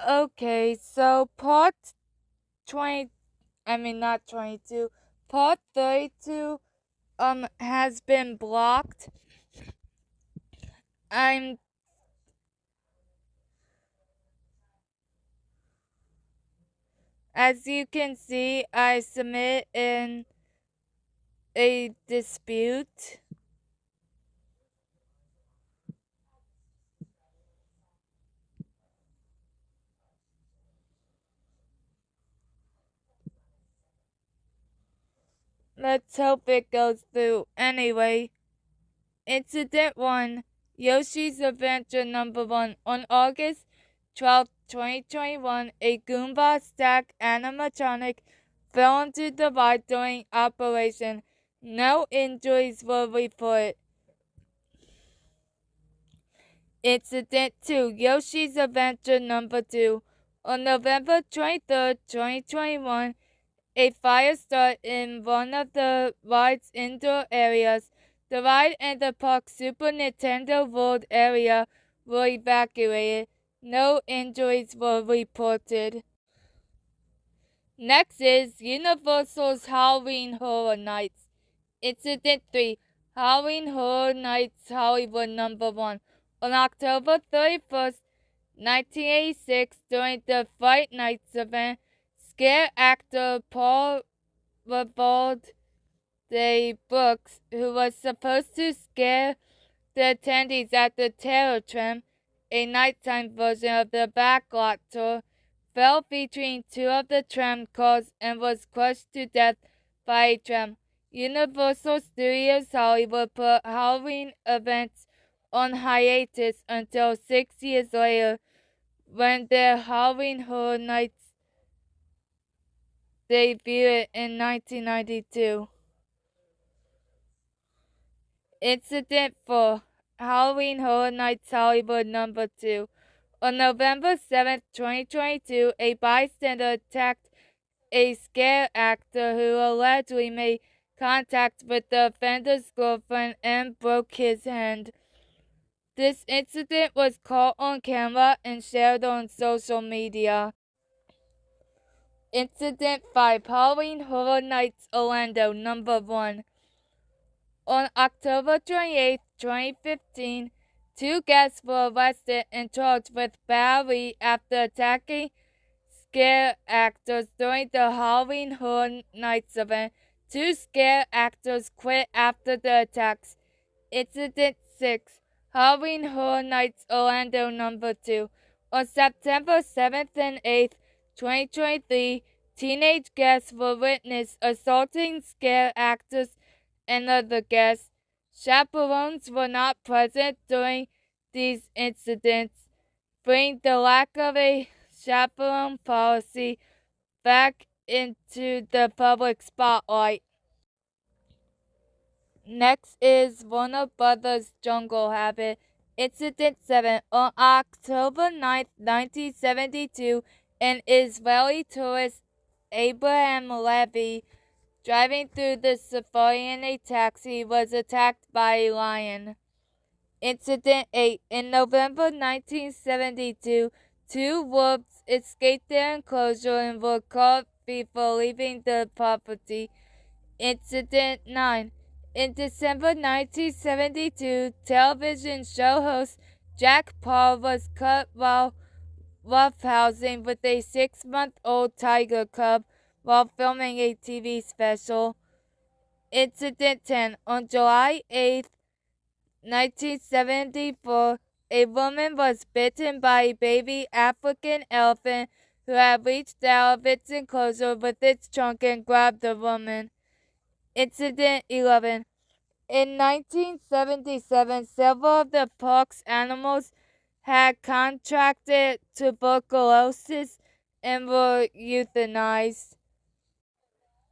Okay, so part 20, not 22, part 32 has been blocked. I'm As you can see, I submit in a dispute. Let's hope it goes through. Anyway, Incident 1, Yoshi's Adventure Number 1. On August 12th, 2021, a Goomba stack animatronic fell into the ride during operation. No injuries were reported. Incident 2, Yoshi's Adventure Number 2. On November 23rd, 2021, a fire started in one of the ride's indoor areas. The ride and the park's Super Nintendo World area were evacuated. No injuries were reported. Next is Universal's Halloween Horror Nights. Incident 3, Halloween Horror Nights Hollywood Number 1. On October 31st, 1986, during the Fright Nights event, scare actor Paul Day Brooks, who was supposed to scare the attendees at the Terror Tram, a nighttime version of the Backlot tour, fell between two of the tram cars and was crushed to death by a tram. Universal Studios Hollywood put Halloween events on hiatus until 6 years later, when their Halloween Horror Nights debuted in 1992. Incident 4, Halloween Horror Nights Hollywood Number 2. On November 7th, 2022, a bystander attacked a scare actor who allegedly made contact with the offender's girlfriend and broke his hand. This incident was caught on camera and shared on social media. Incident 5, Halloween Horror Nights Orlando Number 1. On October 28, 2015, two guests were arrested and charged with battery after attacking scare actors during the Halloween Horror Nights event. Two scare actors quit after the attacks. Incident 6, Halloween Horror Nights Orlando Number 2. On September 7th and 8th, 2023, teenage guests were witnessed assaulting scare actors and other guests. Chaperones were not present during these incidents, bringing the lack of a chaperone policy back into the public spotlight. Next is Warner Brothers Jungle Habit. Incident 7. On October 9th, 1972, an Israeli tourist, Abraham Levy, driving through the safari in a taxi, was attacked by a lion. Incident 8. In November 1972, two wolves escaped their enclosure and were caught before leaving the property. Incident 9. In December 1972, television show host Jack Paul was cut while roughhousing with a 6-month-old tiger cub while filming a TV special. Incident 10. On July 8th, 1974, a woman was bitten by a baby African elephant who had reached out of its enclosure with its trunk and grabbed the woman. Incident 11. In 1977, several of the park's animals had contracted tuberculosis and were euthanized.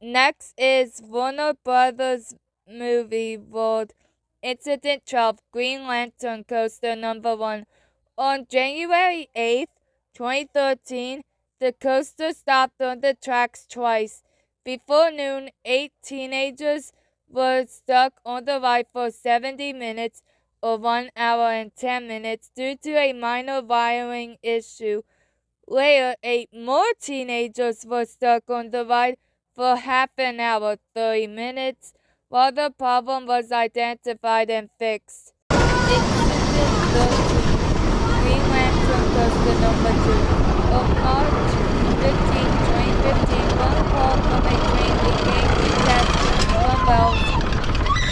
Next is Warner Brothers Movie World. Incident 12, Green Lantern Coaster Number 1. On January 8th, 2013, the coaster stopped on the tracks twice. Before noon, 8 teenagers were stuck on the ride for 70 minutes or 1 hour and 10 minutes due to a minor wiring issue. Later, 8 more teenagers were stuck on the ride for half an hour, 30 minutes, while the problem was identified and fixed. Incident 13. Green Lantern Coaster number 2. On March 15, 2015, one call from a train became detached from wells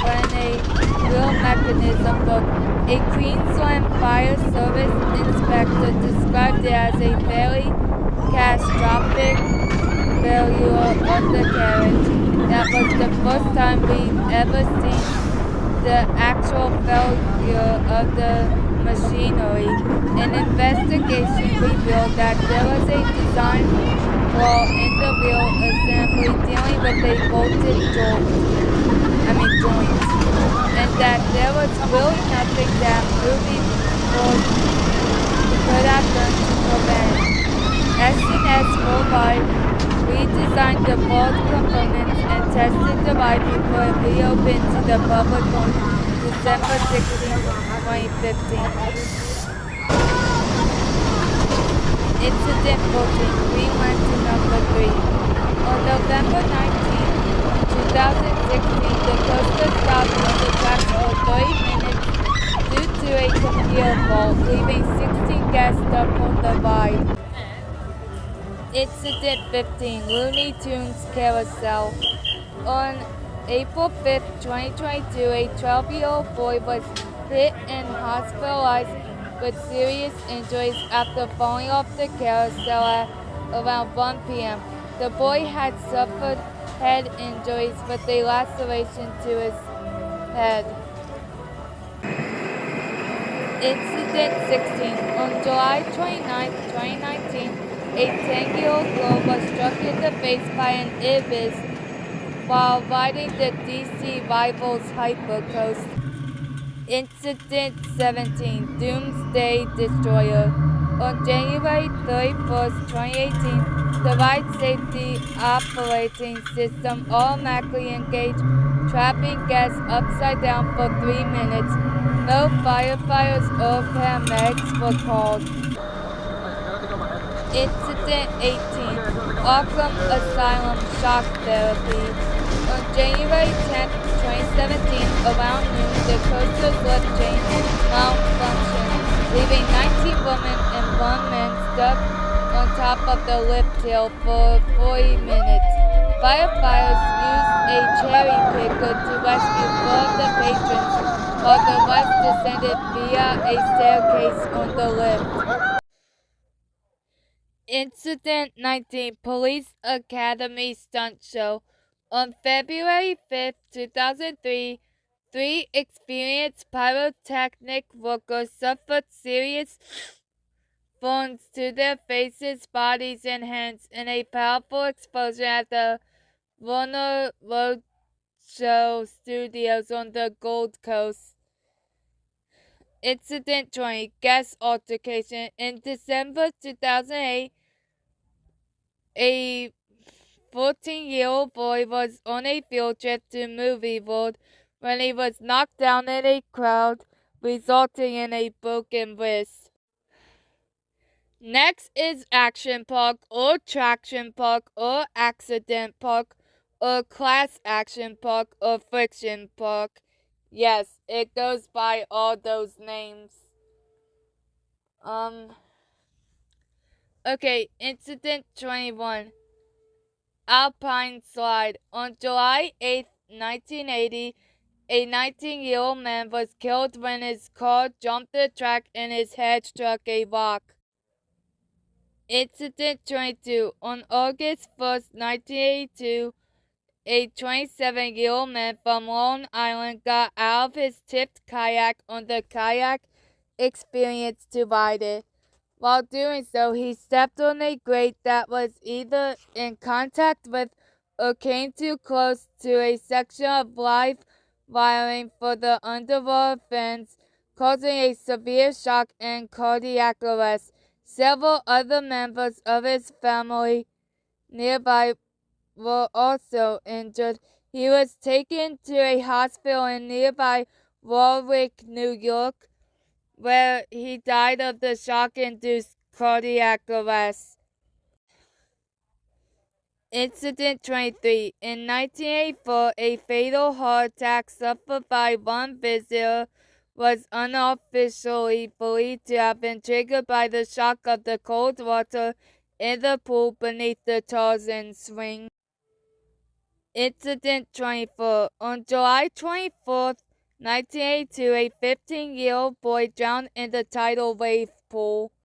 when a wheel mechanism broke. A Queensland Fire Service inspector described it as a very catastrophic failure on the carriage. That was the first time we'd ever seen the actual failure of the machinery. An investigation revealed that there was a design flaw in the wheel assembly dealing with a bolted joint, and that there was really nothing that moving forward could have done to prevent. As soon as Worldwide redesigned the fault components and tested the ride before it reopened to the public on December 16, 2015. Incident 14, Green Lantern number 3. On November 19, 2016, the coaster stopped on the tracks for 30 minutes due to a computer fault, leaving 16 guests stuck on the ride. Incident 15, Looney Tunes Carousel. On April 5, 2022, a 12-year-old boy was hit and hospitalized with serious injuries after falling off the carousel at around 1 p.m. The boy had suffered head injuries with a laceration to his head. Incident 16. On July 29, 2019, a 10-year-old girl was struck in the face by an ibis while riding the DC Rivals Hypercoaster. Incident 17. Doomsday Destroyer. On January 31st, 2018, the ride safety operating system automatically engaged, trapping guests upside down for 3 minutes. No firefighters or paramedics were called. Incident 18. Arkham Asylum Shock Therapy. On January 10, 2017, around noon, the coaster's lift chain malfunctioned, leaving 19 women and 1 man stuck on top of the lift hill for 40 minutes. Firefighters used a cherry picker to rescue 4 of the patrons, while the rest descended via a staircase on the lift. Incident 19, Police Academy Stunt Show. On February 5, 2003, 3 experienced pyrotechnic workers suffered serious burns to their faces, bodies, and hands in a powerful explosion at the Warner Roadshow Studios on the Gold Coast. Incident 20, Gas Altercation. In December 2008, a 14-year-old boy was on a field trip to Movie World when he was knocked down in a crowd, resulting in a broken wrist. Next is Action Park or Traction Park or Accident Park or Class Action Park or Friction Park. Yes, it goes by all those names. Okay, Incident 21. Alpine Slide. On July 8, 1980, a 19-year-old man was killed when his car jumped the track and his head struck a rock. Incident 22. On August 1, 1982, a 27-year-old man from Long Island got out of his tipped kayak on the Kayak Experience to ride it. While doing so, he stepped on a grate that was either in contact with or came too close to a section of live wiring for the underwater fence, causing a severe shock and cardiac arrest. Several other members of his family nearby were also injured. He was taken to a hospital in nearby Warwick, New York, where he died of the shock-induced cardiac arrest. Incident 23. In 1984, a fatal heart attack suffered by one visitor was unofficially believed to have been triggered by the shock of the cold water in the pool beneath the Tarzan swing. Incident 24. On July 24th, 1982, a 15-year-old boy drowned in the tidal wave pool.